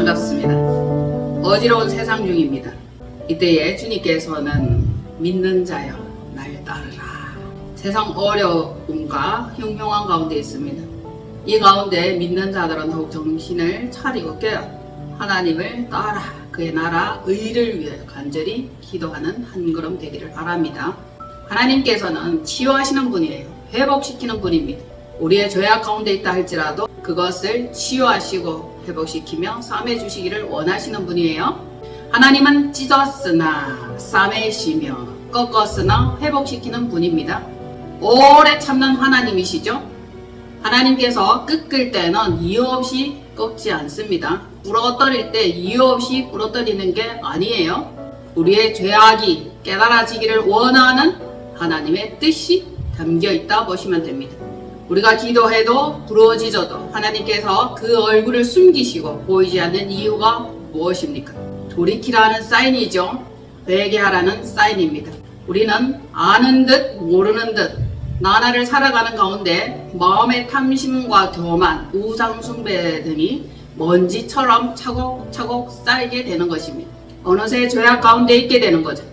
반갑습니다. 어지러운 세상 중입니다. 이때에 주님께서는 믿는 자여 날 따르라. 세상 어려움과 흉흉한 가운데 있습니다. 이 가운데 믿는 자들은 더욱 정신을 차리고 깨어 하나님을 따라 그의 나라 의를 위해 간절히 기도하는 한 걸음 되기를 바랍니다. 하나님께서는 치유하시는 분이에요. 회복시키는 분입니다. 우리의 죄악 가운데 있다 할지라도 그것을 치유하시고 회복시키며 싸매주시기를 원하시는 분이에요. 하나님은 찢었으나 싸매시며 꺾었으나 회복시키는 분입니다. 오래 참는 하나님이시죠. 하나님께서 꺾을 때는 이유 없이 꺾지 않습니다. 부러뜨릴 때 이유 없이 부러뜨리는 게 아니에요. 우리의 죄악이 깨달아지기를 원하는 하나님의 뜻이 담겨있다 보시면 됩니다. 우리가 기도해도 부러지져도 하나님께서 그 얼굴을 숨기시고 보이지 않는 이유가 무엇입니까? 돌이키라는 사인이죠. 회개하라는 사인입니다. 우리는 아는 듯 모르는 듯 나날을 살아가는 가운데 마음의 탐심과 교만, 우상 숭배 등이 먼지처럼 차곡차곡 쌓이게 되는 것입니다. 어느새 죄악 가운데 있게 되는 거죠.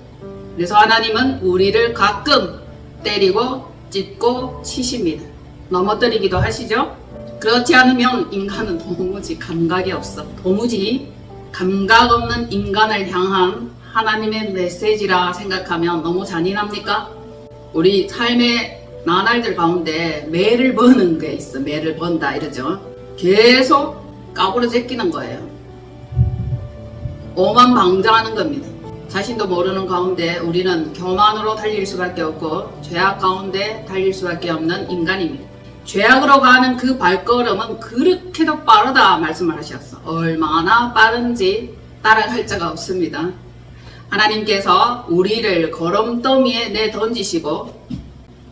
그래서 하나님은 우리를 가끔 때리고 찢고 치십니다. 넘어뜨리기도 하시죠. 그렇지 않으면 인간은 도무지 감각이 없어. 도무지 감각 없는 인간을 향한 하나님의 메시지라 생각하면 너무 잔인합니까? 우리 삶의 나날들 가운데 매를 버는 게 있어. 매를 번다 이러죠. 계속 까부러 제끼는 거예요. 오만방자하는 겁니다. 자신도 모르는 가운데 우리는 교만으로 달릴 수밖에 없고 죄악 가운데 달릴 수밖에 없는 인간입니다. 죄악으로 가는 그 발걸음은 그렇게도 빠르다 말씀을 하셨어. 얼마나 빠른지 따라갈 자가 없습니다. 하나님께서 우리를 걸음더미에 내던지시고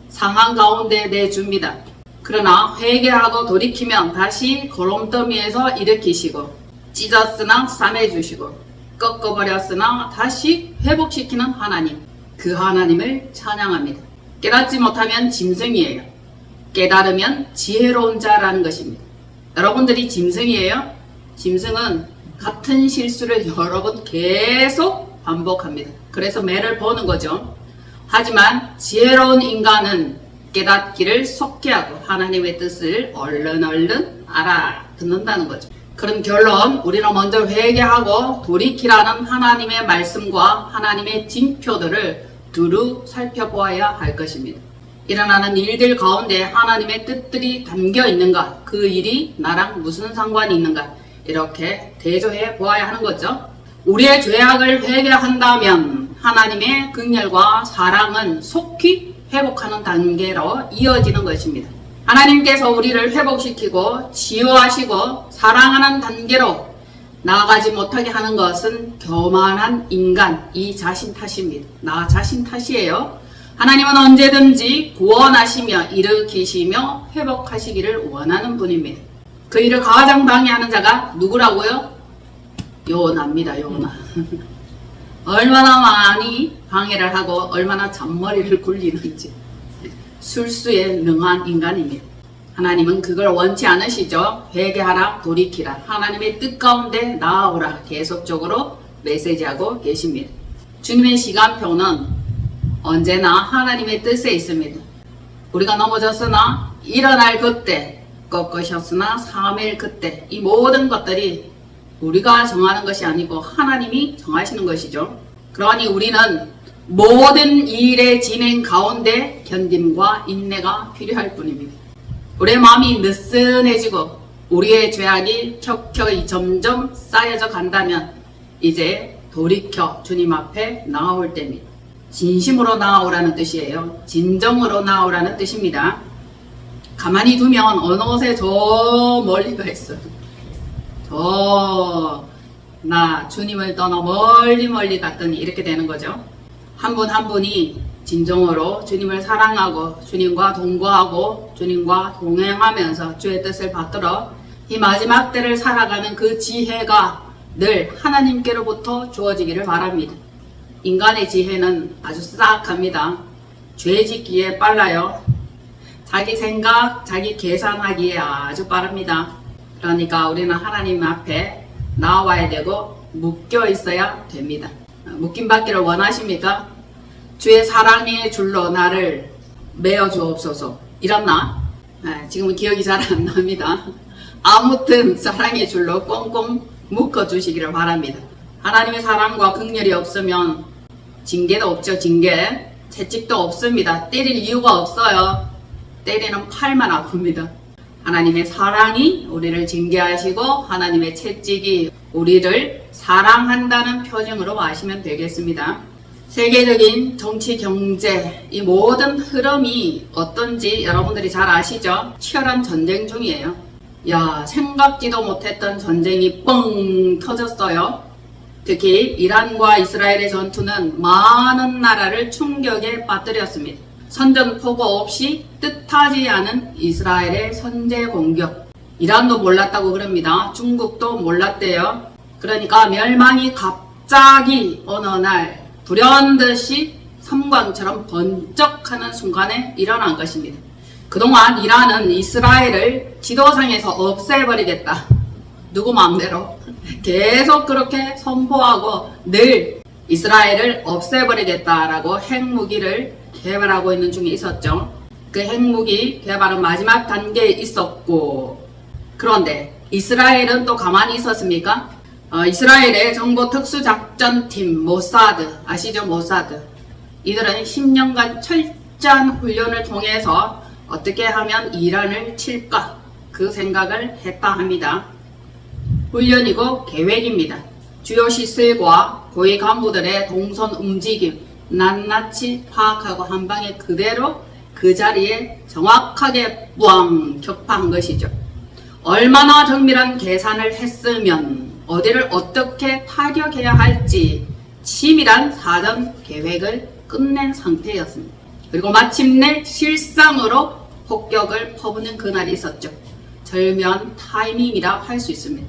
상한 가운데 내줍니다. 그러나 회개하고 돌이키면 다시 걸음더미에서 일으키시고 찢었으나 싸매주시고 꺾어버렸으나 다시 회복시키는 하나님, 그 하나님을 찬양합니다. 깨닫지 못하면 짐승이에요. 깨달으면 지혜로운 자라는 것입니다. 여러분들이 짐승이에요? 짐승은 같은 실수를 여러 번 계속 반복합니다. 그래서 매를 버는 거죠. 하지만 지혜로운 인간은 깨닫기를 속게 하고 하나님의 뜻을 얼른 알아듣는다는 거죠. 그럼 결론, 우리는 먼저 회개하고 돌이키라는 하나님의 말씀과 하나님의 징표들을 두루 살펴보아야 할 것입니다. 일어나는 일들 가운데 하나님의 뜻들이 담겨 있는가, 그 일이 나랑 무슨 상관이 있는가, 이렇게 대조해 보아야 하는 거죠. 우리의 죄악을 회개한다면 하나님의 긍휼과 사랑은 속히 회복하는 단계로 이어지는 것입니다. 하나님께서 우리를 회복시키고 치유하시고 사랑하는 단계로 나아가지 못하게 하는 것은 교만한 인간, 이 자신 탓입니다. 나 자신 탓이에요. 하나님은 언제든지 구원하시며 일으키시며 회복하시기를 원하는 분입니다. 그 일을 가장 방해하는 자가 누구라고요? 요나입니다. 요나. 얼마나 많이 방해를 하고 얼마나 잔머리를 굴리는지. 술수에 능한 인간입니다. 하나님은 그걸 원치 않으시죠. 회개하라, 돌이키라, 하나님의 뜻 가운데 나아오라 계속적으로 메시지하고 계십니다. 주님의 시간표는 언제나 하나님의 뜻에 있습니다. 우리가 넘어졌으나 일어날 그때, 꺾으셨으나 3일 그때, 이 모든 것들이 우리가 정하는 것이 아니고 하나님이 정하시는 것이죠. 그러니 우리는 모든 일의 진행 가운데 견딤과 인내가 필요할 뿐입니다. 우리의 마음이 느슨해지고 우리의 죄악이 켜켜이 점점 쌓여져 간다면 이제 돌이켜 주님 앞에 나아올 때입니다. 진심으로 나아오라는 뜻이에요. 진정으로 나아오라는 뜻입니다. 가만히 두면 어느 곳에 저 멀리가 있어요. 나 주님을 떠나 멀리 갔더니 이렇게 되는 거죠. 한 분 한 분이 진정으로 주님을 사랑하고 주님과 동거하고 주님과 동행하면서 주의 뜻을 받들어 이 마지막 때를 살아가는 그 지혜가 늘 하나님께로부터 주어지기를 바랍니다. 인간의 지혜는 아주 싹합니다. 죄 짓기에 빨라요. 자기 생각, 자기 계산하기에 아주 빠릅니다. 그러니까 우리는 하나님 앞에 나와야 되고 묶여 있어야 됩니다. 묶임 받기를 원하십니까? 주의 사랑의 줄로 나를 매어 주옵소서. 이랬나? 지금은 기억이 잘 안 납니다. 아무튼 사랑의 줄로 꽁꽁 묶어 주시기를 바랍니다. 하나님의 사랑과 긍휼이 없으면 징계도 없죠. 징계. 채찍도 없습니다. 때릴 이유가 없어요. 때리는 팔만 아픕니다. 하나님의 사랑이 우리를 징계하시고 하나님의 채찍이 우리를 사랑한다는 표정으로 아시면 되겠습니다. 세계적인 정치, 경제, 이 모든 흐름이 어떤지 여러분들이 잘 아시죠? 치열한 전쟁 중이에요. 야, 생각지도 못했던 전쟁이 뻥 터졌어요. 특히 이란과 이스라엘의 전투는 많은 나라를 충격에 빠뜨렸습니다. 선전포고 없이 뜻하지 않은 이스라엘의 선제 공격. 이란도 몰랐다고 그럽니다. 중국도 몰랐대요. 그러니까 멸망이 갑자기 어느 날 불현듯이 섬광처럼 번쩍하는 순간에 일어난 것입니다. 그동안 이란은 이스라엘을 지도상에서 없애버리겠다. 누구 마음대로 계속 그렇게 선포하고 늘 이스라엘을 없애버리겠다라고 핵무기를 개발하고 있는 중에 있었죠. 그 핵무기 개발은 마지막 단계에 있었고, 그런데 이스라엘은 또 가만히 있었습니까? 이스라엘의 정보 특수작전팀 모사드, 아시죠? 모사드. 이들은 10년간 철저한 훈련을 통해서 어떻게 하면 이란을 칠까? 그 생각을 했다 합니다. 훈련이고 계획입니다. 주요 시설과 고위 간부들의 동선 움직임 낱낱이 파악하고 한 방에 그대로 그 자리에 정확하게 뿌앙 격파한 것이죠. 얼마나 정밀한 계산을 했으면 어디를 어떻게 타격해야 할지 치밀한 사전 계획을 끝낸 상태였습니다. 그리고 마침내 실상으로 폭격을 퍼붓는 그날이 있었죠. 절묘한 타이밍이라 할 수 있습니다.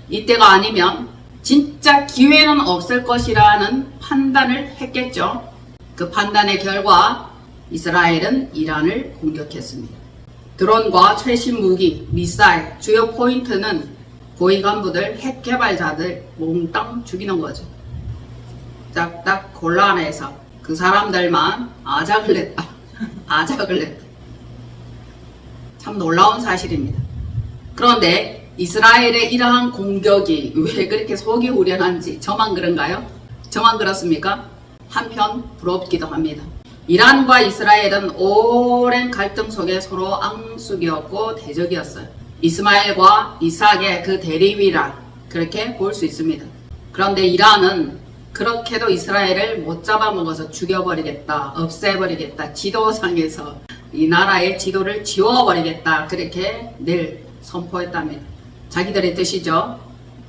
이때가 아니면 진짜 기회는 없을 것이라는 판단을 했겠죠. 그 판단의 결과 이스라엘은 이란을 공격했습니다. 드론과 최신 무기, 미사일, 주요 포인트는 고위 간부들, 핵 개발자들 몽땅 죽이는 거죠. 딱딱 곤란해서 그 사람들만 아작을 냈다. 아작을 냈다. 참 놀라운 사실입니다. 그런데 이스라엘의 이러한 공격이 왜 그렇게 속이 후련한지 저만 그런가요? 저만 그렇습니까? 한편 부럽기도 합니다. 이란과 이스라엘은 오랜 갈등 속에 서로 앙숙이었고 대적이었어요. 이스마엘과 이삭의 그 대립이라 그렇게 볼 수 있습니다. 그런데 이란은 그렇게도 이스라엘을 못 잡아먹어서 죽여버리겠다, 없애버리겠다, 지도상에서 이 나라의 지도를 지워버리겠다 그렇게 늘 선포했답니다. 자기들의 뜻이죠.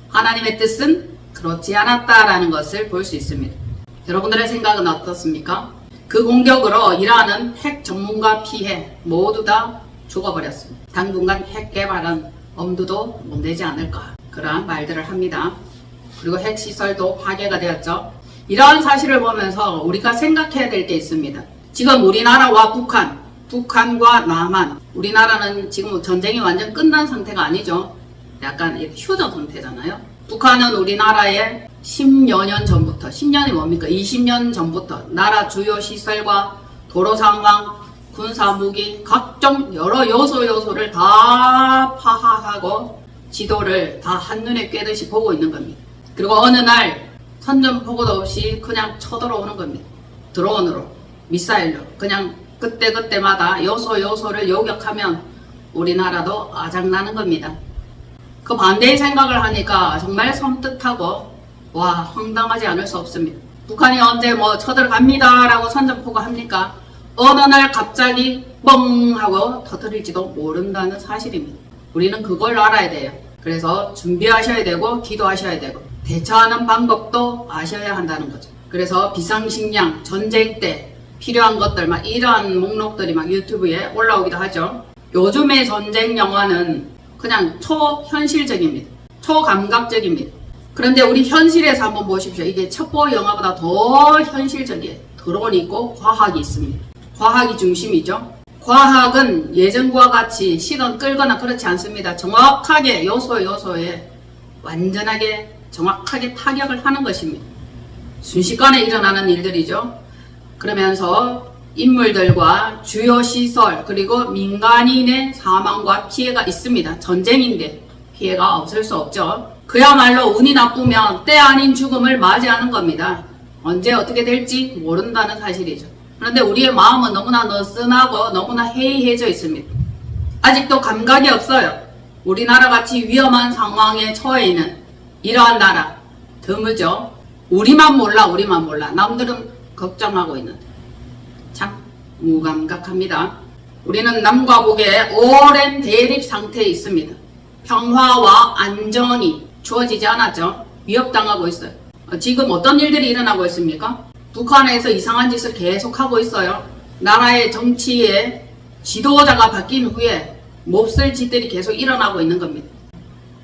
하나님의 뜻은 그렇지 않았다라는 것을 볼 수 있습니다. 여러분들의 생각은 어떻습니까? 그 공격으로 이란은 핵 전문가 피해 모두 다 죽어버렸습니다. 당분간 핵 개발은 엄두도 못 내지 않을까 그러한 말들을 합니다. 그리고 핵시설도 파괴가 되었죠. 이러한 사실을 보면서 우리가 생각해야 될 게 있습니다. 지금 우리나라와 북한과 남한, 우리나라는 지금 전쟁이 완전 끝난 상태가 아니죠. 약간 휴전 상태잖아요. 북한은 우리나라에 10여 년 전부터, 10년이 뭡니까? 20년 전부터 나라 주요 시설과 도로 상황, 군사 무기, 각종 여러 요소를 다 파악하고 지도를 다 한눈에 꿰듯이 보고 있는 겁니다. 그리고 어느 날 선전포고도 없이 그냥 쳐들어오는 겁니다. 드론으로, 미사일로 그냥 그때마다 요소를 요격하면 우리나라도 아작나는 겁니다. 그 반대의 생각을 하니까 정말 섬뜩하고 와 황당하지 않을 수 없습니다. 북한이 언제 뭐 쳐들어갑니다 라고 선전포고 합니까? 어느 날 갑자기 뻥 하고 터뜨릴지도 모른다는 사실입니다. 우리는 그걸 알아야 돼요. 그래서 준비하셔야 되고 기도하셔야 되고 대처하는 방법도 아셔야 한다는 거죠. 그래서 비상식량, 전쟁 때 필요한 것들 막 이러한 목록들이 막 유튜브에 올라오기도 하죠. 요즘의 전쟁 영화는 그냥 초현실적입니다. 초감각적입니다. 그런데 우리 현실에서 한번 보십시오. 이게 첩보 영화보다 더 현실적이에요. 드론이 있고 과학이 있습니다. 과학이 중심이죠. 과학은 예전과 같이 시선 끌거나 그렇지 않습니다. 정확하게 요소에 완전하게 정확하게 타격을 하는 것입니다. 순식간에 일어나는 일들이죠. 그러면서 인물들과 주요 시설 그리고 민간인의 사망과 피해가 있습니다. 전쟁인데 피해가 없을 수 없죠. 그야말로 운이 나쁘면 때 아닌 죽음을 맞이하는 겁니다. 언제 어떻게 될지 모른다는 사실이죠. 그런데 우리의 마음은 너무나 느슨하고 너무나 해이해져 있습니다. 아직도 감각이 없어요. 우리나라 같이 위험한 상황에 처해 있는 이러한 나라 드물죠. 우리만 몰라. 남들은 걱정하고 있는데 참 무감각합니다. 우리는 남과 북의 오랜 대립 상태에 있습니다. 평화와 안전이 주어지지 않았죠. 위협당하고 있어요. 지금 어떤 일들이 일어나고 있습니까? 북한에서 이상한 짓을 계속하고 있어요. 나라의 정치에 지도자가 바뀐 후에 몹쓸 짓들이 계속 일어나고 있는 겁니다.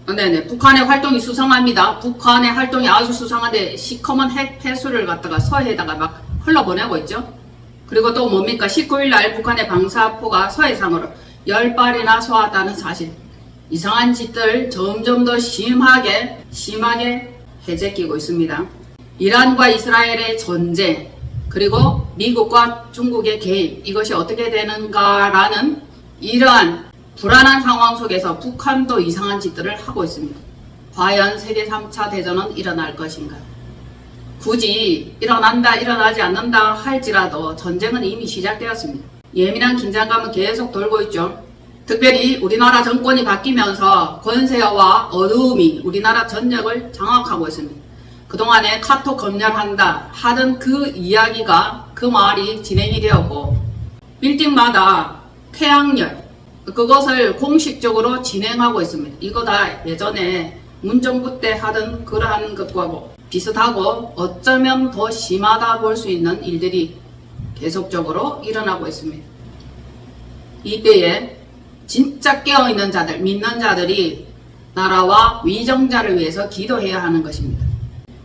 네네, 북한의 활동이 수상합니다. 북한의 활동이 아주 수상한데 시커먼 핵 폐수를 갖다가 서해에다가 막 흘러보내고 있죠. 그리고 또 뭡니까? 19일날 북한의 방사포가 서해상으로 10발이나 쏘았다는 사실. 이상한 짓들 점점 더 심하게 해제끼고 있습니다. 이란과 이스라엘의 전쟁, 그리고 미국과 중국의 개입, 이것이 어떻게 되는가라는 이러한 불안한 상황 속에서 북한도 이상한 짓들을 하고 있습니다. 과연 세계 3차 대전은 일어날 것인가? 굳이 일어나지 않는다 할지라도 전쟁은 이미 시작되었습니다. 예민한 긴장감은 계속 돌고 있죠. 특별히 우리나라 정권이 바뀌면서 권세와 어두움이 우리나라 전역을 장악하고 있습니다. 그동안에 카톡 검열한다 하던 그 이야기가, 그 말이 진행이 되었고, 빌딩마다 태양열, 그것을 공식적으로 진행하고 있습니다. 이거 다 예전에 문정부 때 하던 그러한 것과 비슷하고 어쩌면 더 심하다 볼 수 있는 일들이 계속적으로 일어나고 있습니다. 이때에 진짜 깨어있는 자들, 믿는 자들이 나라와 위정자를 위해서 기도해야 하는 것입니다.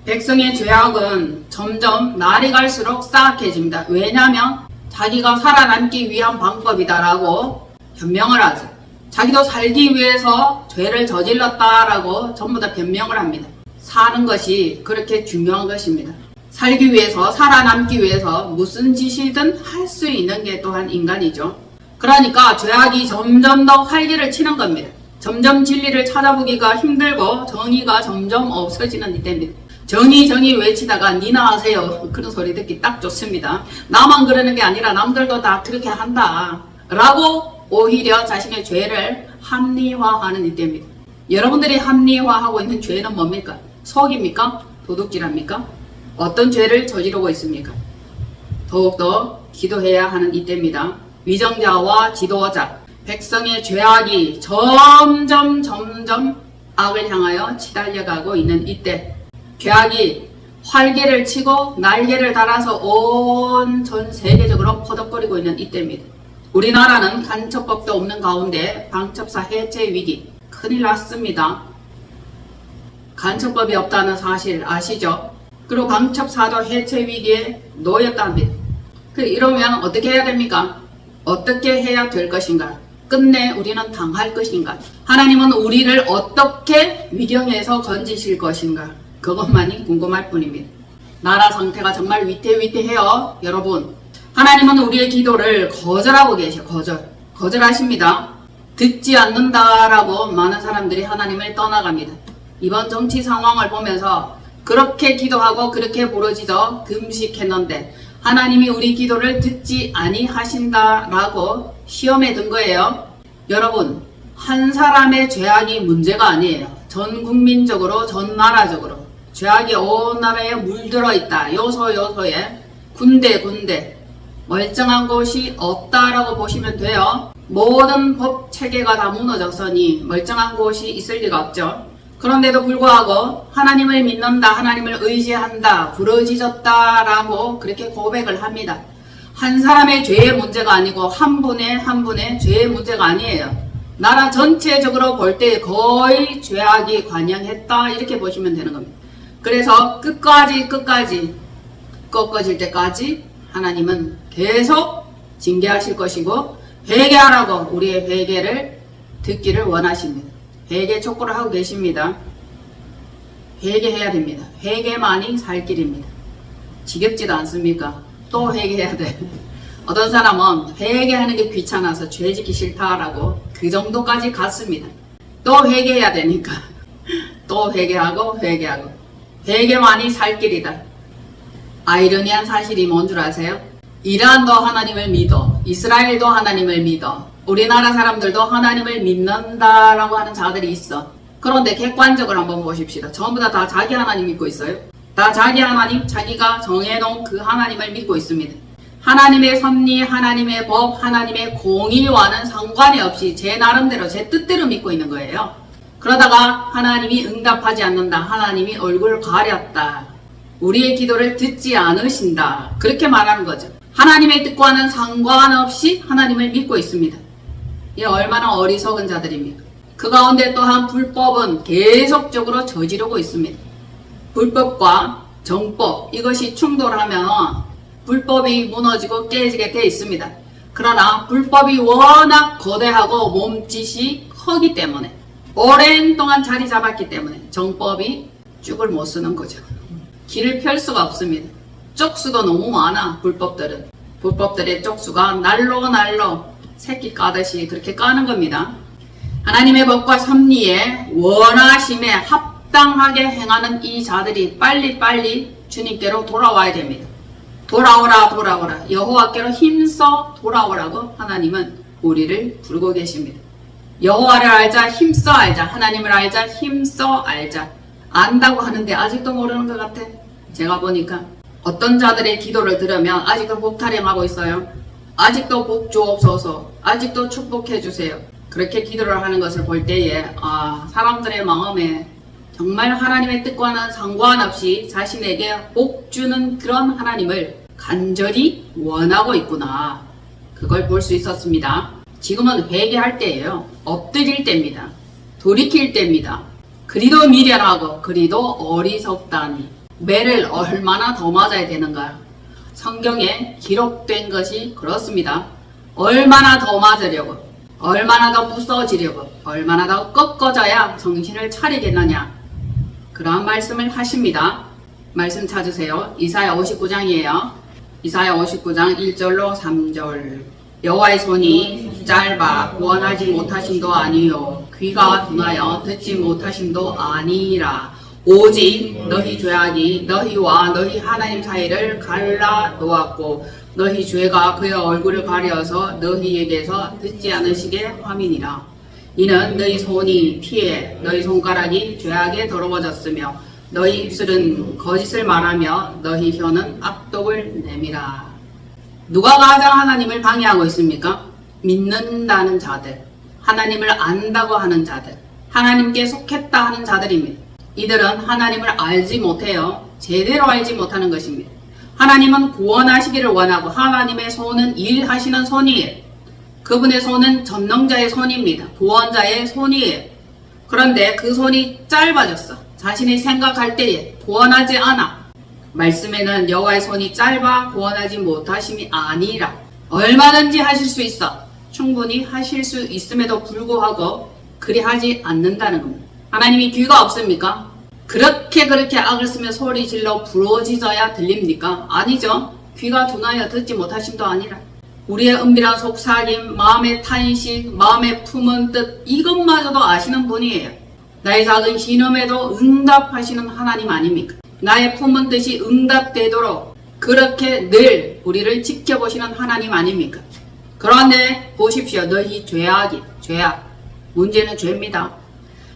백성의 죄악은 점점 날이 갈수록 싸악해집니다. 왜냐하면 자기가 살아남기 위한 방법이다라고 변명을 하죠. 자기도 살기 위해서 죄를 저질렀다라고 전부 다 변명을 합니다. 사는 것이 그렇게 중요한 것입니다. 살기 위해서, 살아남기 위해서 무슨 짓이든 할 수 있는 게 또한 인간이죠. 그러니까 죄악이 점점 더 활기를 치는 겁니다. 점점 진리를 찾아보기가 힘들고 정의가 점점 없어지는 이때입니다. 정의 외치다가 니나 하세요. 그런 소리 듣기 딱 좋습니다. 나만 그러는 게 아니라 남들도 다 그렇게 한다 라고 오히려 자신의 죄를 합리화하는 이때입니다. 여러분들이 합리화하고 있는 죄는 뭡니까? 속입니까? 도둑질합니까? 어떤 죄를 저지르고 있습니까? 더욱더 기도해야 하는 이때입니다. 위정자와 지도자, 백성의 죄악이 점점 악을 향하여 치달려가고 있는 이때, 죄악이 활개를 치고 날개를 달아서 온 전 세계적으로 퍼덕거리고 있는 이때입니다. 우리나라는 간첩법도 없는 가운데 방첩사 해체 위기, 큰일 났습니다. 간첩법이 없다는 사실 아시죠? 그리고 방첩사도 해체 위기에 놓였답니다. 이러면 어떻게 해야 됩니까? 어떻게 해야 될 것인가? 끝내 우리는 당할 것인가? 하나님은 우리를 어떻게 위경에서 건지실 것인가? 그것만이 궁금할 뿐입니다. 나라 상태가 정말 위태위태해요. 여러분, 하나님은 우리의 기도를 거절하고 계셔. 거절하십니다. 듣지 않는다라고 많은 사람들이 하나님을 떠나갑니다. 이번 정치 상황을 보면서 그렇게 기도하고 그렇게 부르짖어 금식했는데 하나님이 우리 기도를 듣지 아니하신다라고 시험에 든 거예요. 여러분, 한 사람의 죄악이 문제가 아니에요. 전 국민적으로, 전 나라적으로 죄악이 온 나라에 물들어 있다. 요소에 군데 멀쩡한 곳이 없다라고 보시면 돼요. 모든 법 체계가 다 무너졌으니 멀쩡한 곳이 있을 리가 없죠. 그런데도 불구하고 하나님을 믿는다, 하나님을 의지한다, 부르짖었다라고 그렇게 고백을 합니다. 한 사람의 죄의 문제가 아니고 한 분의 죄의 문제가 아니에요. 나라 전체적으로 볼 때 거의 죄악이 관영했다 이렇게 보시면 되는 겁니다. 그래서 끝까지 꺾어질 때까지 하나님은 계속 징계하실 것이고 회개하라고 우리의 회개를 듣기를 원하십니다. 회개 촉구를 하고 계십니다. 회개해야 됩니다. 회개만이 살 길입니다. 지겹지도 않습니까? 또 회개해야 돼. 어떤 사람은 회개하는 게 귀찮아서 죄 짓기 싫다라고 그 정도까지 갔습니다. 또 회개해야 되니까 또 회개하고 회개만이 살 길이다. 아이러니한 사실이 뭔 줄 아세요? 이란도 하나님을 믿어, 이스라엘도 하나님을 믿어, 우리나라 사람들도 하나님을 믿는다라고 하는 자들이 있어. 그런데 객관적으로 한번 보십시다. 전부 다 자기 하나님 믿고 있어요. 다 자기 하나님, 자기가 정해놓은 그 하나님을 믿고 있습니다. 하나님의 섭리, 하나님의 법, 하나님의 공의와는 상관이 없이 제 나름대로, 제 뜻대로 믿고 있는 거예요. 그러다가 하나님이 응답하지 않는다. 하나님이 얼굴 가렸다. 우리의 기도를 듣지 않으신다. 그렇게 말하는 거죠. 하나님의 뜻과는 상관없이 하나님을 믿고 있습니다. 이게 얼마나 어리석은 자들입니까? 그 가운데 또한 불법은 계속적으로 저지르고 있습니다. 불법과 정법, 이것이 충돌하면 불법이 무너지고 깨지게 돼 있습니다. 그러나 불법이 워낙 거대하고 몸짓이 크기 때문에, 오랜 동안 자리 잡았기 때문에 정법이 쭉을 못 쓰는 거죠. 길을 펼 수가 없습니다. 쪽수도 너무 많아. 불법들의 쪽수가 날로 새끼 까듯이 그렇게 까는 겁니다. 하나님의 법과 섭리에 원하심에 합당하게 행하는 이 자들이 빨리빨리 주님께로 돌아와야 됩니다. 돌아오라 여호와께로 힘써 돌아오라고 하나님은 우리를 부르고 계십니다. 여호와를 알자, 힘써 알자, 하나님을 알자, 힘써 알자. 안다고 하는데 아직도 모르는 것 같아. 제가 보니까 어떤 자들의 기도를 들으면 아직도 복타령하고 있어요. 아직도 복 주옵소서, 아직도 축복해 주세요. 그렇게 기도를 하는 것을 볼 때에 사람들의 마음에 정말 하나님의 뜻과는 상관없이 자신에게 복 주는 그런 하나님을 간절히 원하고 있구나. 그걸 볼 수 있었습니다. 지금은 회개할 때예요. 엎드릴 때입니다. 돌이킬 때입니다. 그리도 미련하고 그리도 어리석다니. 매를 얼마나 더 맞아야 되는가. 성경에 기록된 것이 그렇습니다. 얼마나 더 맞으려고, 얼마나 더 부서지려고, 얼마나 더 꺾어져야 정신을 차리겠느냐. 그러한 말씀을 하십니다. 말씀 찾으세요. 이사야 59장이에요. 이사야 59장 1절로 3절. 여호와의 손이 짧아 구원하지 못하심도 아니요 귀가 둔하여 듣지 못하심도 아니라 오직 너희 죄악이 너희와 너희 하나님 사이를 갈라 놓았고 너희 죄가 그의 얼굴을 가려서 너희에게서 듣지 않으시게 함이니라. 이는 너희 손이 피해 너희 손가락이 죄악에 더러워졌으며 너희 입술은 거짓을 말하며 너희 혀는 악독을 내밀어. 누가 가장 하나님을 방해하고 있습니까? 믿는다는 자들, 하나님을 안다고 하는 자들, 하나님께 속했다 하는 자들입니다. 이들은 하나님을 알지 못해요. 제대로 알지 못하는 것입니다. 하나님은 구원하시기를 원하고 하나님의 손은 일하시는 손이에요. 그분의 손은 전능자의 손입니다. 구원자의 손이에요. 그런데 그 손이 짧아졌어. 자신이 생각할 때에 구원하지 않아. 말씀에는 여호와의 손이 짧아 구원하지 못하심이 아니라 얼마든지 하실 수 있어. 충분히 하실 수 있음에도 불구하고 그리 하지 않는다는 겁니다. 하나님이 귀가 없습니까? 그렇게 악을 쓰며 소리 질러 부러지져야 들립니까? 아니죠. 귀가 둔하여 듣지 못하심도 아니라 우리의 은밀한 속삭임, 마음의 탄식, 마음의 품은 뜻, 이것마저도 아시는 분이에요. 나의 작은 신음에도 응답하시는 하나님 아닙니까? 나의 품은 뜻이 응답되도록 그렇게 늘 우리를 지켜보시는 하나님 아닙니까? 그런데 보십시오. 너희 죄악. 문제는 죄입니다.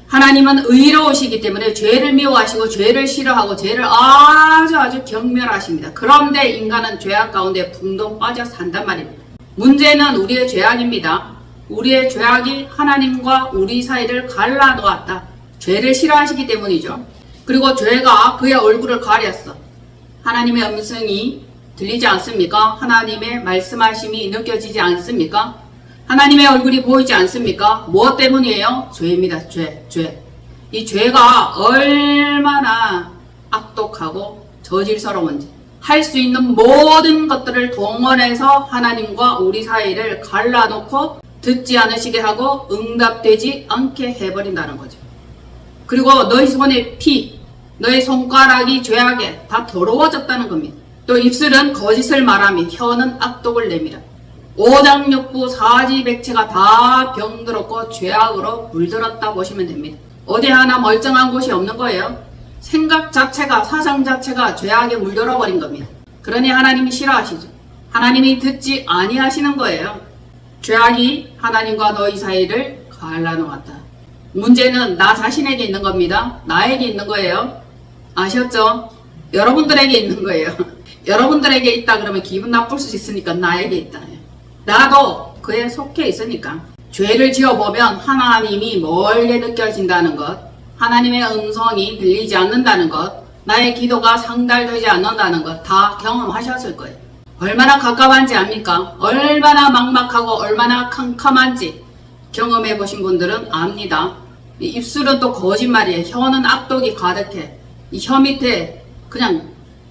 하나님은 의로우시기 때문에 죄를 미워하시고 죄를 싫어하고 죄를 아주 경멸하십니다. 그런데 인간은 죄악 가운데 붕덩 빠져 산단 말입니다. 문제는 우리의 죄악입니다. 우리의 죄악이 하나님과 우리 사이를 갈라놓았다. 죄를 싫어하시기 때문이죠. 그리고 죄가 그의 얼굴을 가렸어. 하나님의 음성이 들리지 않습니까? 하나님의 말씀하심이 느껴지지 않습니까? 하나님의 얼굴이 보이지 않습니까? 무엇 때문이에요? 죄입니다. 죄. 이 죄가 얼마나 악독하고 저질스러운지 할 수 있는 모든 것들을 동원해서 하나님과 우리 사이를 갈라놓고 듣지 않으시게 하고 응답되지 않게 해버린다는 거죠. 그리고 너희 손에 피, 너의 손가락이 죄악에 다 더러워졌다는 겁니다. 또 입술은 거짓을 말하며 혀는 악독을 내밀어. 오장육부 사지백체가 다 병들었고 죄악으로 물들었다 보시면 됩니다. 어디 하나 멀쩡한 곳이 없는 거예요. 생각 자체가, 사상 자체가 죄악에 물들어 버린 겁니다. 그러니 하나님이 싫어하시죠. 하나님이 듣지 아니하시는 거예요. 죄악이 하나님과 너희 사이를 갈라놓았다. 문제는 나 자신에게 있는 겁니다. 나에게 있는 거예요. 아셨죠? 여러분들에게 있는 거예요. 여러분들에게 있다 그러면 기분 나쁠 수 있으니까 나에게 있다. 나도 그에 속해 있으니까. 죄를 지어보면 하나님이 멀게 느껴진다는 것, 하나님의 음성이 들리지 않는다는 것, 나의 기도가 상달되지 않는다는 것 다 경험하셨을 거예요. 얼마나 가까운지 압니까? 얼마나 막막하고 얼마나 캄캄한지 경험해 보신 분들은 압니다. 입술은 또 거짓말이에요. 혀는 악독이 가득해. 이 혀 밑에 그냥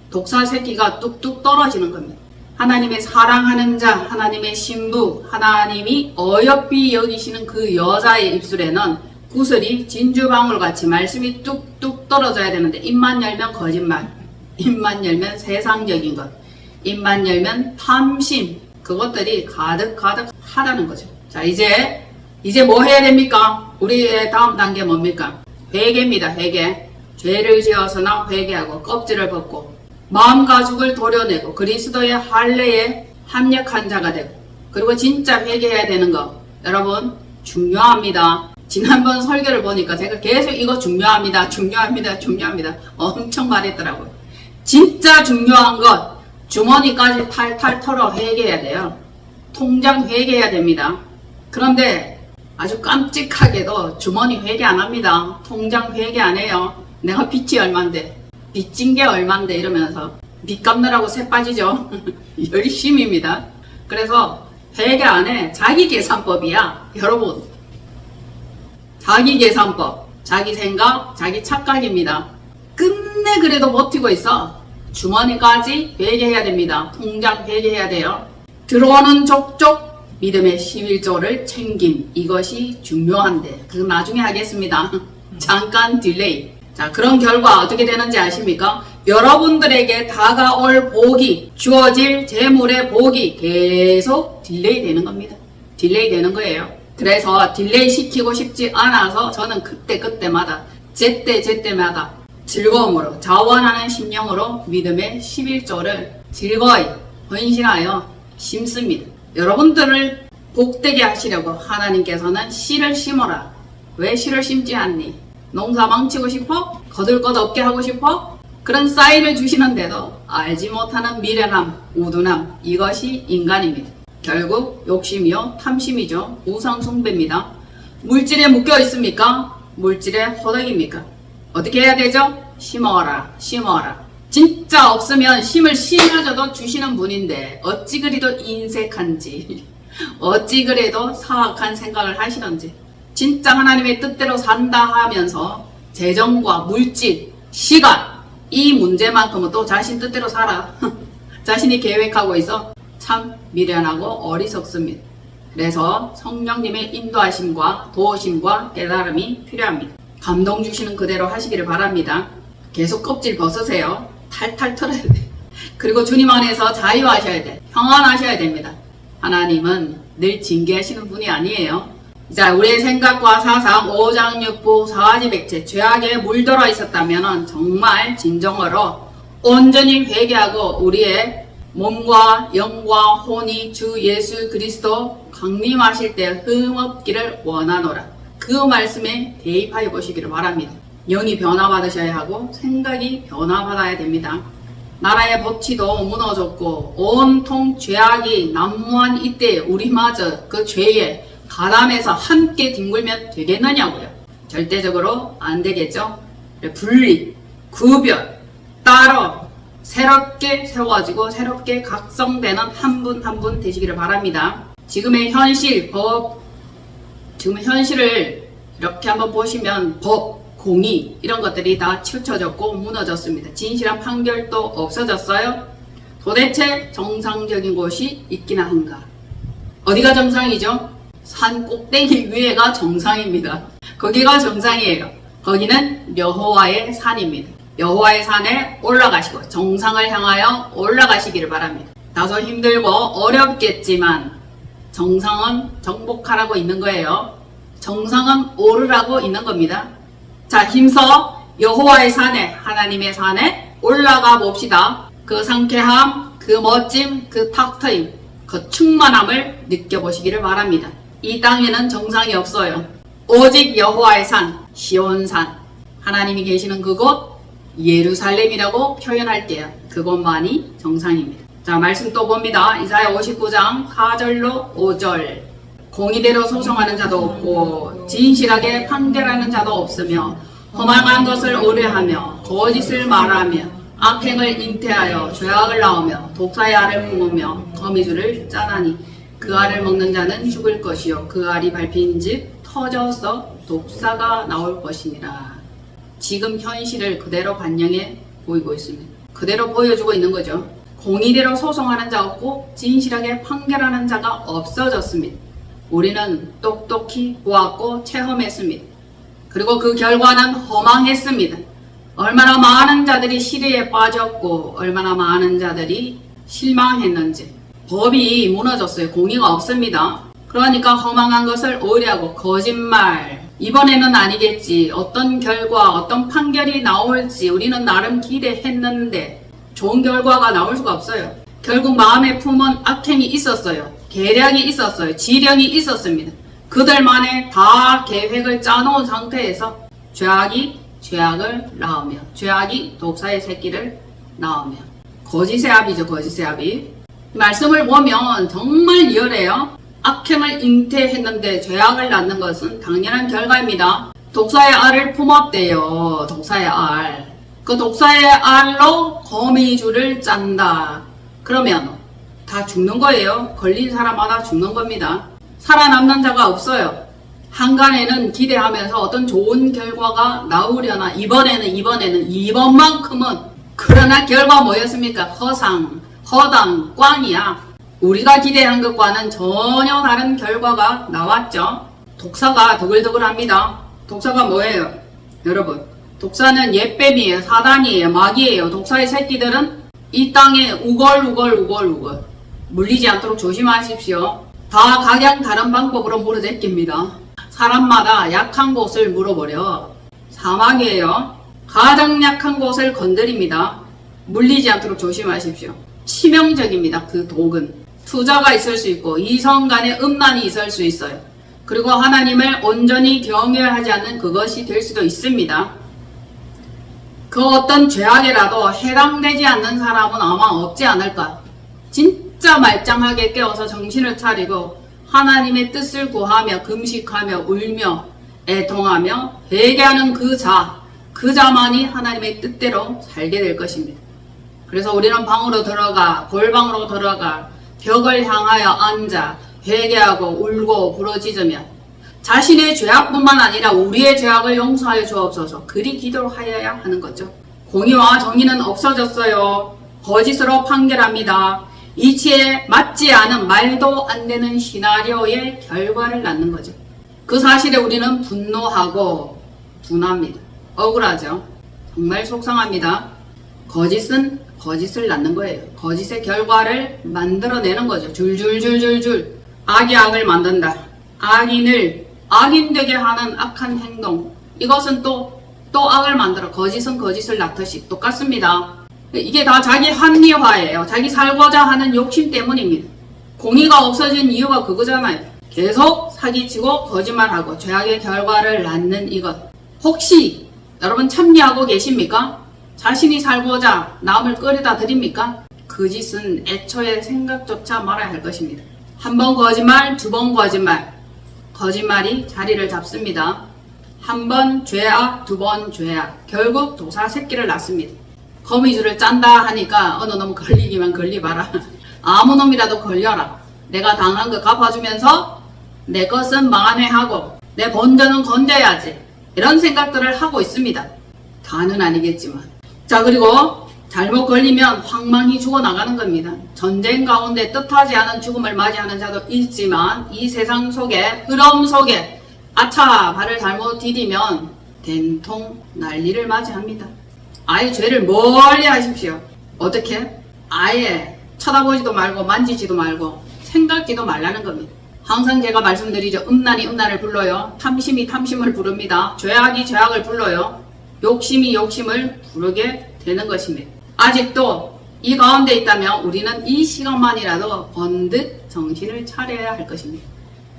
독사 새끼가 뚝뚝 떨어지는 겁니다. 하나님의 사랑하는 자, 하나님의 신부, 하나님이 어여삐 여기시는 그 여자의 입술에는 구슬이 진주방울같이 말씀이 뚝뚝 떨어져야 되는데 입만 열면 거짓말, 입만 열면 세상적인 것, 입만 열면 탐심, 그것들이 가득가득 하다는 거죠. 자, 이제 뭐 해야 됩니까? 우리의 다음 단계 뭡니까? 회개입니다. 회개. 죄를 지어서나 회개하고 껍질을 벗고 마음 가죽을 도려내고 그리스도의 할례에 합력한 자가 되고, 그리고 진짜 회개해야 되는 거 여러분 중요합니다. 지난번 설교를 보니까 제가 계속 이거 중요합니다 엄청 말했더라고요. 진짜 중요한 것, 주머니까지 탈탈 털어 회개해야 돼요. 통장 회개해야 됩니다. 그런데 아주 깜찍하게도 주머니 회개 안 합니다. 통장 회개 안 해요. 내가 빚이 얼만데, 빚진 게 얼만데 이러면서 빚 갚느라고 새 빠지죠. 열심입니다. 그래서 회개 안 해. 자기 계산법이야. 여러분, 자기 계산법, 자기 생각, 자기 착각입니다. 끝내 그래도 버티고 있어. 주머니까지 회개해야 됩니다. 통장 회개해야 돼요. 들어오는 족족 믿음의 11조를 챙김, 이것이 중요한데 그건 나중에 하겠습니다. 잠깐 딜레이. 자, 그런 결과 어떻게 되는지 아십니까? 여러분들에게 다가올 복이, 주어질 재물의 복이 계속 딜레이 되는 겁니다. 딜레이 되는 거예요. 그래서 딜레이 시키고 싶지 않아서 저는 그때마다 제때마다 즐거움으로, 자원하는 심령으로 믿음의 11조를 즐거이 헌신하여 심습니다. 여러분들을 복되게 하시려고 하나님께서는 씨를 심어라. 왜 씨를 심지 않니? 농사 망치고 싶어? 거둘 것 없게 하고 싶어? 그런 사인을 주시는데도 알지 못하는 미련함, 우둔함, 이것이 인간입니다. 결국 욕심이요, 탐심이죠. 우상숭배입니다. 물질에 묶여 있습니까? 물질에 허덕입니까? 어떻게 해야 되죠? 심어라, 심어라. 진짜 없으면 심을 심어줘도 주시는 분인데 어찌 그리도 인색한지, 어찌 그래도 사악한 생각을 하시는지, 진짜 하나님의 뜻대로 산다 하면서 재정과 물질, 시간, 이 문제만큼은 또 자신 뜻대로 살아. 자신이 계획하고 있어. 참 미련하고 어리석습니다. 그래서 성령님의 인도하심과 도우심과 깨달음이 필요합니다. 감동 주시는 그대로 하시기를 바랍니다. 계속 껍질 벗으세요. 탈탈 털어야 돼. 그리고 주님 안에서 자유하셔야 돼. 평안하셔야 됩니다. 하나님은 늘 징계하시는 분이 아니에요. 자, 우리의 생각과 사상, 오장육부, 사지백체, 죄악에 물들어 있었다면 정말 진정으로 온전히 회개하고 우리의 몸과 영과 혼이 주 예수 그리스도 강림하실 때 흠없기를 원하노라. 그 말씀에 대입하여 보시기를 바랍니다. 영이 변화받으셔야 하고 생각이 변화받아야 됩니다. 나라의 법치도 무너졌고 온통 죄악이 난무한 이때 우리마저 그 죄에 가담해서 함께 뒹굴면 되겠느냐고요. 절대적으로 안 되겠죠. 분리, 구별, 따로 새롭게 세워지고 새롭게 각성되는 한 분 한 분 되시기를 바랍니다. 지금의 현실, 지금의 현실을 이렇게 한번 보시면 법, 공의 이런 것들이 다 치우쳐졌고 무너졌습니다. 진실한 판결도 없어졌어요. 도대체 정상적인 곳이 있기나 한가? 어디가 정상이죠? 산 꼭대기 위에가 정상입니다. 거기가 정상이에요. 거기는 여호와의 산입니다. 여호와의 산에 올라가시고 정상을 향하여 올라가시기를 바랍니다. 다소 힘들고 어렵겠지만 정상은 정복하라고 있는 거예요. 정상은 오르라고 있는 겁니다. 자, 힘써 여호와의 산에, 하나님의 산에 올라가 봅시다. 그 상쾌함, 그 멋짐, 그 탁 트임, 그 충만함을 느껴보시기를 바랍니다. 이 땅에는 정상이 없어요. 오직 여호와의 산, 시온산, 하나님이 계시는 그곳 예루살렘이라고 표현할게요. 그곳만이 정상입니다. 자, 말씀 또 봅니다. 이사야 59장 4절로 5절. 공의대로 소송하는 자도 없고 진실하게 판결하는 자도 없으며 허망한 것을 오래하며 거짓을 말하며 악행을 잉태하여 죄악을 낳으며 독사의 알을 품으며 거미줄을 짜나니 그 알을 먹는 자는 죽을 것이요 그 알이 밟힌즉 터져서 독사가 나올 것이니라. 지금 현실을 그대로 반영해 보이고 있습니다. 그대로 보여주고 있는 거죠. 공의대로 소송하는 자 없고 진실하게 판결하는 자가 없어졌습니다. 우리는 똑똑히 보았고 체험했습니다. 그리고 그 결과는 허망했습니다. 얼마나 많은 자들이 시리에 빠졌고 얼마나 많은 자들이 실망했는지. 법이 무너졌어요. 공의가 없습니다. 그러니까 허망한 것을 오해하고 거짓말, 이번에는 아니겠지, 어떤 결과, 어떤 판결이 나올지 우리는 나름 기대했는데 좋은 결과가 나올 수가 없어요. 결국 마음에 품은 악행이 있었어요. 계략이 있었어요. 지령이 있었습니다. 그들만의 다 계획을 짜놓은 상태에서 죄악이 죄악을 낳으며 죄악이 독사의 새끼를 낳으며 거짓의 압이죠. 거짓의 압이. 말씀을 보면 정말 리얼해요. 악행을 잉태했는데 죄악을 낳는 것은 당연한 결과입니다. 독사의 알을 품었대요. 독사의 알. 그 독사의 알로 거미줄을 짠다. 그러면 다 죽는 거예요. 걸린 사람마다 죽는 겁니다. 살아남는 자가 없어요. 한간에는 기대하면서 어떤 좋은 결과가 나오려나 이번만큼은 그러나 결과 뭐였습니까? 허상, 허당, 꽝이야. 우리가 기대한 것과는 전혀 다른 결과가 나왔죠. 독사가 더글더글합니다. 독사가 뭐예요? 여러분, 독사는 옛뱀이에요. 사단이에요. 마귀예요. 독사의 새끼들은 이 땅에 우걸우걸 물리지 않도록 조심하십시오. 다 각양 다른 방법으로 물어제낍니다. 사람마다 약한 곳을 물어버려. 사막이에요. 가장 약한 곳을 건드립니다. 물리지 않도록 조심하십시오. 치명적입니다. 그 독은. 투자가 있을 수 있고 이성 간의 음란이 있을 수 있어요. 그리고 하나님을 온전히 경외하지 않는 그것이 될 수도 있습니다. 그 어떤 죄악에라도 해당되지 않는 사람은 아마 없지 않을까. 진짜 말짱하게 깨어서 정신을 차리고 하나님의 뜻을 구하며 금식하며 울며 애통하며 회개하는 그 자만이 하나님의 뜻대로 살게 될 것입니다. 그래서 우리는 방으로 들어가, 골방으로 들어가, 벽을 향하여 앉아 회개하고 울고 부르짖으며 자신의 죄악뿐만 아니라 우리의 죄악을 용서하여 주옵소서. 그리 기도를 하여야 하는 거죠. 공의와 정의는 없어졌어요. 거짓으로 판결합니다. 이치에 맞지 않은 말도 안 되는 시나리오의 결과를 낳는 거죠. 그 사실에 우리는 분노하고 분합니다. 억울하죠. 정말 속상합니다. 거짓은 거짓을 낳는 거예요. 거짓의 결과를 만들어내는 거죠. 줄줄줄줄줄. 악이 악을 만든다. 악인을 악인되게 하는 악한 행동. 이것은 또 악을 만들어. 거짓은 거짓을 낳듯이 똑같습니다. 이게 다 자기 합리화예요. 자기 살고자 하는 욕심 때문입니다. 공의가 없어진 이유가 그거잖아요. 계속 사기치고 거짓말하고 죄악의 결과를 낳는 이것. 혹시 여러분 참여하고 계십니까? 자신이 살고자 남을 끌어다 드립니까? 그 짓은 애초에 생각조차 말아야 할 것입니다. 한 번 거짓말, 두 번 거짓말. 거짓말이 자리를 잡습니다. 한 번 죄악, 두 번 죄악. 결국 도사 새끼를 낳습니다. 거미줄을 짠다 하니까 어느 놈 걸리기만 걸리봐라. 아무 놈이라도 걸려라. 내가 당한 거 갚아주면서 내 것은 만회하고 내 본전은 건져야지. 이런 생각들을 하고 있습니다. 다는 아니겠지만. 자, 그리고 잘못 걸리면 황망히 죽어나가는 겁니다. 전쟁 가운데 뜻하지 않은 죽음을 맞이하는 자도 있지만 이 세상 속에, 흐름 속에 아차 발을 잘못 디디면 된통 난리를 맞이합니다. 아예 죄를 멀리 하십시오. 어떻게? 아예 쳐다보지도 말고 만지지도 말고 생각지도 말라는 겁니다. 항상 제가 말씀드리죠. 음란이 음란을 불러요. 탐심이 탐심을 부릅니다. 죄악이 죄악을 불러요. 욕심이 욕심을 부르게 되는 것입니다. 아직도 이 가운데 있다면 우리는 이 시간만이라도 번듯 정신을 차려야 할 것입니다.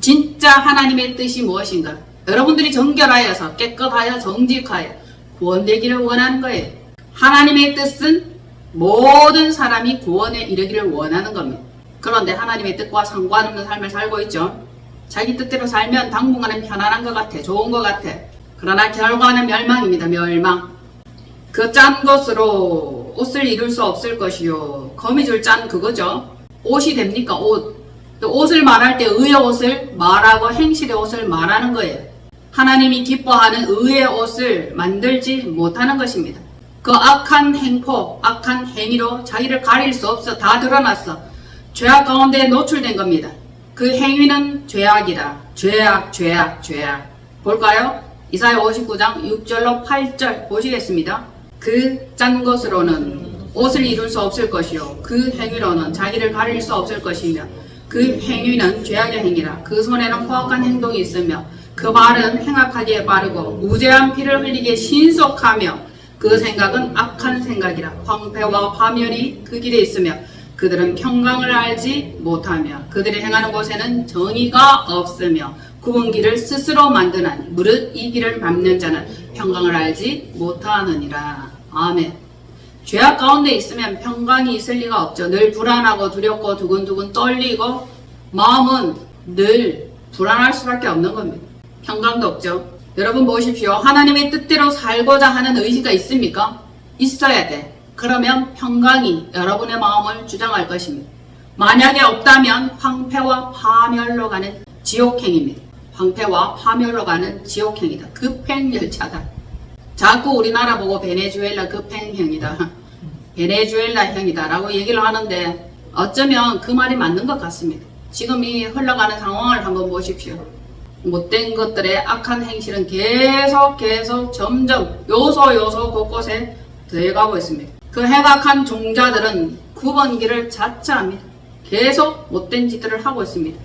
진짜 하나님의 뜻이 무엇인가? 여러분들이 정결하여서 깨끗하여 정직하여 구원되기를 원하는 거예요. 하나님의 뜻은 모든 사람이 구원에 이르기를 원하는 겁니다. 그런데 하나님의 뜻과 상관없는 삶을 살고 있죠. 자기 뜻대로 살면 당분간은 편안한 것 같아, 좋은 것 같아. 그러나 결과는 멸망입니다. 멸망. 그 짠 것으로 옷을 이룰 수 없을 것이요. 거미줄 짠 그거죠. 옷이 됩니까? 옷. 옷을 말할 때 의의 옷을 말하고 행실의 옷을 말하는 거예요. 하나님이 기뻐하는 의의 옷을 만들지 못하는 것입니다. 그 악한 행포, 악한 행위로 자기를 가릴 수 없어. 다 드러났어. 죄악 가운데 노출된 겁니다. 그 행위는 죄악이다. 죄악, 죄악, 죄악. 볼까요? 이사야 59장 6절로 8절 보시겠습니다. 그 짠 것으로는 옷을 이룰 수 없을 것이요. 그 행위로는 자기를 가릴 수 없을 것이며 그 행위는 죄악의 행위라. 그 손에는 포악한 행동이 있으며 그 말은 행악하기에 빠르고 무죄한 피를 흘리기에 신속하며 그 생각은 악한 생각이라. 황폐와 파멸이 그 길에 있으며 그들은 평강을 알지 못하며 그들이 행하는 곳에는 정의가 없으며 굽은 길을 스스로 만드나니 무릇 이 길을 밟는 자는 평강을 알지 못하느니라. 아멘. 죄악 가운데 있으면 평강이 있을 리가 없죠. 늘 불안하고 두렵고 두근두근 떨리고 마음은 늘 불안할 수밖에 없는 겁니다. 평강도 없죠. 여러분 보십시오. 하나님의 뜻대로 살고자 하는 의지가 있습니까? 있어야 돼. 그러면 평강이 여러분의 마음을 주장할 것입니다. 만약에 없다면 황폐와 파멸로 가는 지옥행입니다. 황폐와 파멸로 가는 지옥행이다. 급행열차다. 자꾸 우리나라 보고 베네수엘라 급행형이다. 베네수엘라형이다 라고 얘기를 하는데 어쩌면 그 말이 맞는 것 같습니다. 지금 이 흘러가는 상황을 한번 보십시오. 못된 것들의 악한 행실은 계속 점점 요소 곳곳에 더해가고 있습니다. 그 해박한 종자들은 9번 길을 자처합니다. 계속 못된 짓들을 하고 있습니다.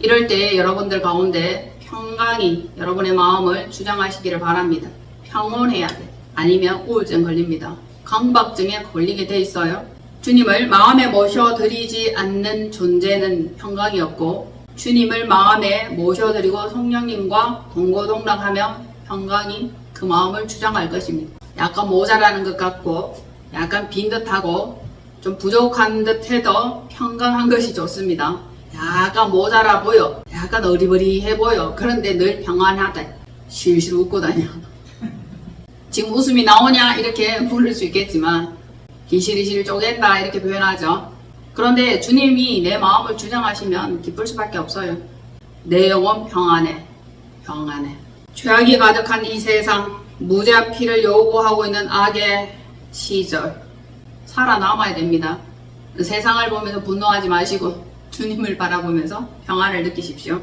이럴 때 여러분들 가운데 평강이 여러분의 마음을 주장하시기를 바랍니다. 평온해야 돼. 아니면 우울증 걸립니다. 강박증에 걸리게 돼 있어요. 주님을 마음에 모셔드리지 않는 존재는 평강이 없고 주님을 마음에 모셔드리고 성령님과 동고동락하며 평강이 그 마음을 주장할 것입니다. 약간 모자라는 것 같고 약간 빈 듯하고 좀 부족한 듯해도 평강한 것이 좋습니다. 약간 모자라 보여, 약간 어리버리해 보여. 그런데 늘 평안하다. 실실 웃고 다녀. 지금 웃음이 나오냐 이렇게 부를 수 있겠지만 기실이실 쪼갠다 이렇게 표현하죠. 그런데 주님이 내 마음을 주장하시면 기쁠 수밖에 없어요. 내 영혼 평안해. 평안해. 죄악이 가득한 이 세상, 무죄한 피를 요구하고 있는 악의 시절 살아남아야 됩니다. 세상을 보면서 분노하지 마시고 주님을 바라보면서 평안을 느끼십시오.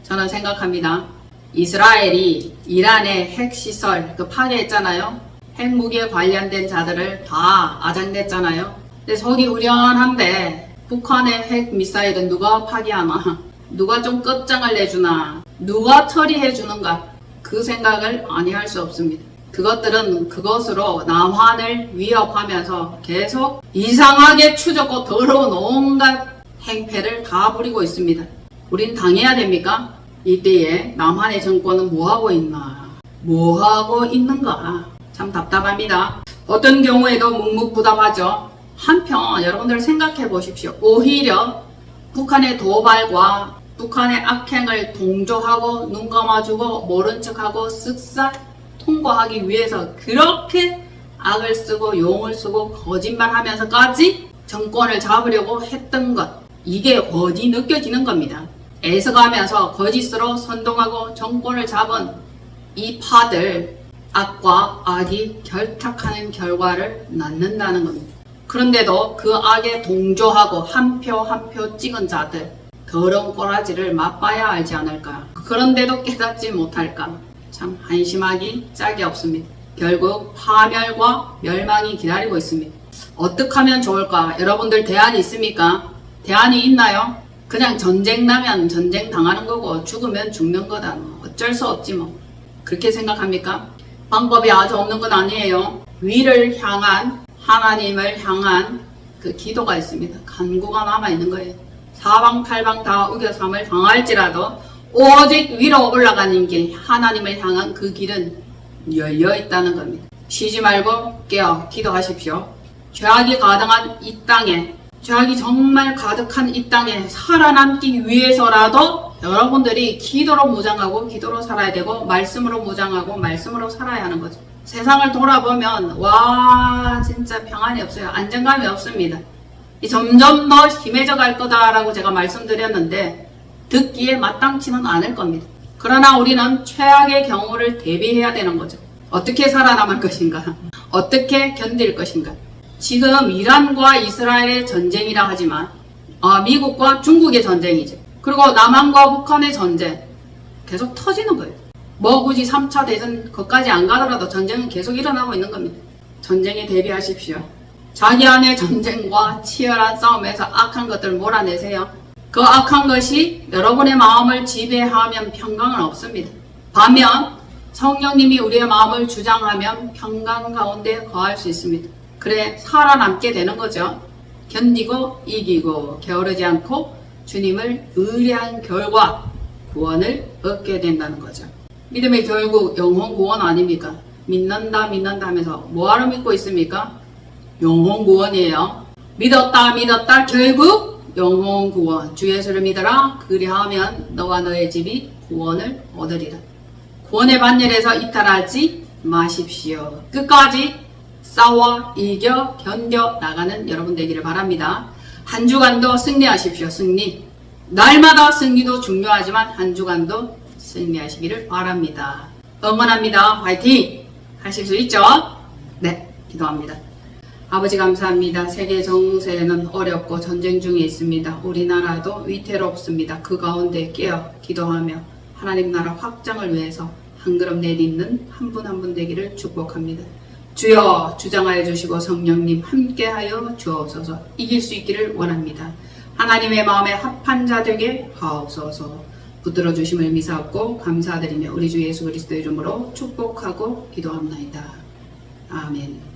저는 생각합니다. 이스라엘이 이란의 핵시설 파괴했잖아요. 핵무기에 관련된 자들을 다 아장냈잖아요. 근데 속이 후련한데 북한의 핵미사일은 누가 파괴하나? 누가 좀 끝장을 내주나? 누가 처리해주는가? 그 생각을 아니할 수 없습니다. 그것들은 그것으로 남한을 위협하면서 계속 이상하게 추적고 더러운 온갖 행패를 다 부리고 있습니다. 우린 당해야 됩니까? 이때에 남한의 정권은 뭐하고 있나? 뭐하고 있는가? 참 답답합니다. 어떤 경우에도 묵묵부답하죠. 한편 여러분들 생각해 보십시오. 오히려 북한의 도발과 북한의 악행을 동조하고 눈 감아주고 모른 척하고 쓱싹 통과하기 위해서 그렇게 악을 쓰고 용을 쓰고 거짓말하면서까지 정권을 잡으려고 했던 것, 이게 어디 느껴지는 겁니다. 애써가면서 거짓으로 선동하고 정권을 잡은 이 파들, 악과 악이 결탁하는 결과를 낳는다는 겁니다. 그런데도 그 악에 동조하고 한 표 한 표 찍은 자들, 더러운 꼬라지를 맛봐야 알지 않을까? 그런데도 깨닫지 못할까? 참 한심하기 짝이 없습니다. 결국 파멸과 멸망이 기다리고 있습니다. 어떻게 하면 좋을까? 여러분들 대안이 있습니까? 대안이 있나요? 그냥 전쟁 나면 전쟁 당하는 거고 죽으면 죽는 거다. 어쩔 수 없지 뭐. 그렇게 생각합니까? 방법이 아주 없는 건 아니에요. 위를 향한, 하나님을 향한 그 기도가 있습니다. 간구가 남아있는 거예요. 사방팔방 다 우겨삼을 당할지라도 오직 위로 올라가는 길, 하나님을 향한 그 길은 열려 있다는 겁니다. 쉬지 말고 깨어 기도하십시오. 죄악이 가득한 이 땅에, 죄악이 정말 가득한 이 땅에 살아남기 위해서라도 여러분들이 기도로 무장하고 기도로 살아야 되고 말씀으로 무장하고 말씀으로 살아야 하는 거죠. 세상을 돌아보면 와 진짜 평안이 없어요. 안정감이 없습니다. 점점 더 심해져 갈 거다라고 제가 말씀드렸는데 듣기에 마땅치는 않을 겁니다. 그러나 우리는 최악의 경우를 대비해야 되는 거죠. 어떻게 살아남을 것인가? 어떻게 견딜 것인가? 지금 이란과 이스라엘의 전쟁이라 하지만 미국과 중국의 전쟁이죠. 그리고 남한과 북한의 전쟁 계속 터지는 거예요. 뭐 굳이 3차 대전 것까지 안 가더라도 전쟁은 계속 일어나고 있는 겁니다. 전쟁에 대비하십시오. 자기 안의 전쟁과 치열한 싸움에서 악한 것들을 몰아내세요. 그 악한 것이 여러분의 마음을 지배하면 평강은 없습니다. 반면 성령님이 우리의 마음을 주장하면 평강 가운데 거할 수 있습니다. 그래 살아남게 되는 거죠. 견디고 이기고 게으르지 않고 주님을 의뢰한 결과 구원을 얻게 된다는 거죠. 믿음의 결국 영혼 구원 아닙니까? 믿는다 하면서 뭐하러 믿고 있습니까? 영혼 구원이에요. 믿었다 결국 영혼 구원. 주 예수를 믿어라. 그리하면 너와 너의 집이 구원을 얻으리라. 구원의 반열에서 이탈하지 마십시오. 끝까지 싸워 이겨 견뎌 나가는 여러분 되기를 바랍니다. 한 주간도 승리하십시오. 승리. 날마다 승리도 중요하지만 한 주간도 승리하시기를 바랍니다. 응원합니다. 화이팅! 하실 수 있죠? 네, 기도합니다. 아버지 감사합니다. 세계 정세는 어렵고 전쟁 중에 있습니다. 우리나라도 위태롭습니다. 그 가운데 깨어 기도하며 하나님 나라 확장을 위해서 한 걸음 내딛는 한 분 한 분 되기를 축복합니다. 주여 주장하여 주시고 성령님 함께하여 주옵소서. 이길 수 있기를 원합니다. 하나님의 마음에 합한 자 되게 하옵소서. 붙들어 주심을 미사옵고 감사드리며 우리 주 예수 그리스도 이름으로 축복하고 기도합나이다. 아멘.